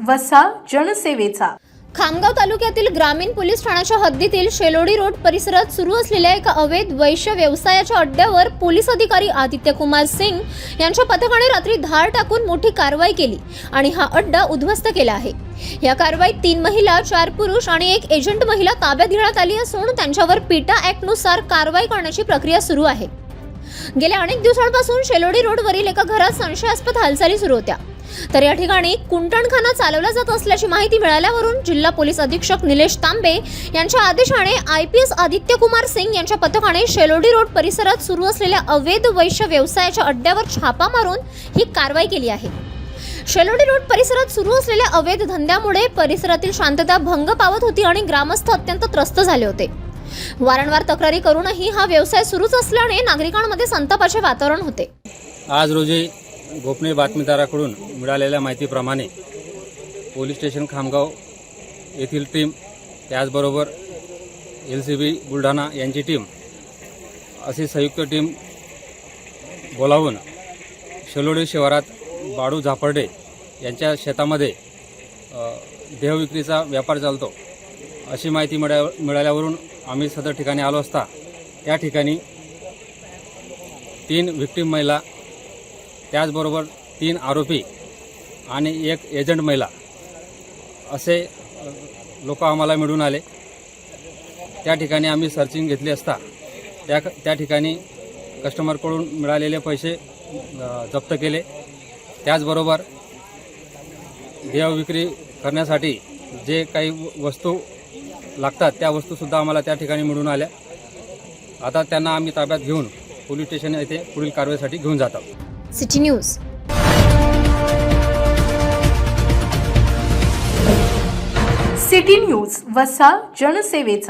वसा जनसेवेचा। खामगाव तालुक्यातील ग्रामीण पोलीस ठाण्याच्या हद्दीतील शेलोडी रोड परिसरात सुरू असलेल्या एका अवैध वैश्य व्यवसायाच्या अड्ड्यावर पोलीस अधिकारी आदित्य कुमार सिंग यांच्या पथकाने रात्री धाड टाकून मोठी कारवाई केली आणि हा अड्डा उद्ध्वस्त केला आहे। या कारवाईत 3 महिला, 4 पुरुष आणि 1 एजंट महिला ताब्यात घेण्यात आली असून त्यांच्यावर पीटा ऍक्ट नुसार कारवाई करण्याची प्रक्रिया सुरू आहे। गेल्या अनेक दिवसांपासून शेलोडी रोडवरील एका घरात संशयास्पद हालचाली सुरू होत्या, तर या ठिकाणी कुंटणखाना चालवला जात असल्याची माहिती मिळाल्यावरून जिल्हा पोलीस अधीक्षक निलेश तांबे यांच्या आदेशाने IPS आदित्य कुमार सिंग यांच्या पथकाने शेलोडी रोड परिसरात सुरू असलेल्या अवैध वैश्य व्यवसायाच्या अड्ड्यावर छापा मारून ही कारवाई केली आहे। शेलोडी रोड परिसरात सुरू असलेल्या अवैध धंद्यामुळे परिसरातील शांतता भंग पावत होती आणि ग्रामस्थ अत्यंत त्रस्त झाले होते। वारंवार तक्रारी करूनही हा व्यवसाय सुरूच असल्याने नागरिकांमध्ये संतापाचे वातावरण होते। आज रोजी गोपनीय बातमीदाराकडून मिळालेल्या माहितीप्रमाणे पोलीस स्टेशन खामगाव येथील टीम, त्याचबरोबर LCB बुलढाणा यांची टीम अशी संयुक्त टीम बोलावून शेलोडी शिवारात बाळू झापर्डे यांच्या शेतामध्ये देहविक्रीचा व्यापार चालतो अशी माहिती मिळाल्यावरून आम्ही सदर ठिकाणी आलो असता त्या ठिकाणी 3 व्हिक्टीम महिला, त्याचबरोबर 3 आरोपी आणि 1 एजंट महिला असे लोक आम्हाला मिळून आले। त्या ठिकाणी आम्ही सर्चिंग घेतली असता त्या ठिकाणी कस्टमरकडून मिळालेले पैसे जप्त केले। त्याचबरोबर देह विक्री करण्यासाठी जे काही वस्तू लागतात त्या वस्तूसुद्धा आम्हाला त्या ठिकाणी मिळून आल्या। आता त्यांना आम्ही ताब्यात घेऊन पोलीस स्टेशन येथे पुढील कारवाईसाठी घेऊन जात आहोत। City news. सिटी न्यूज वसा जनसेवेचा।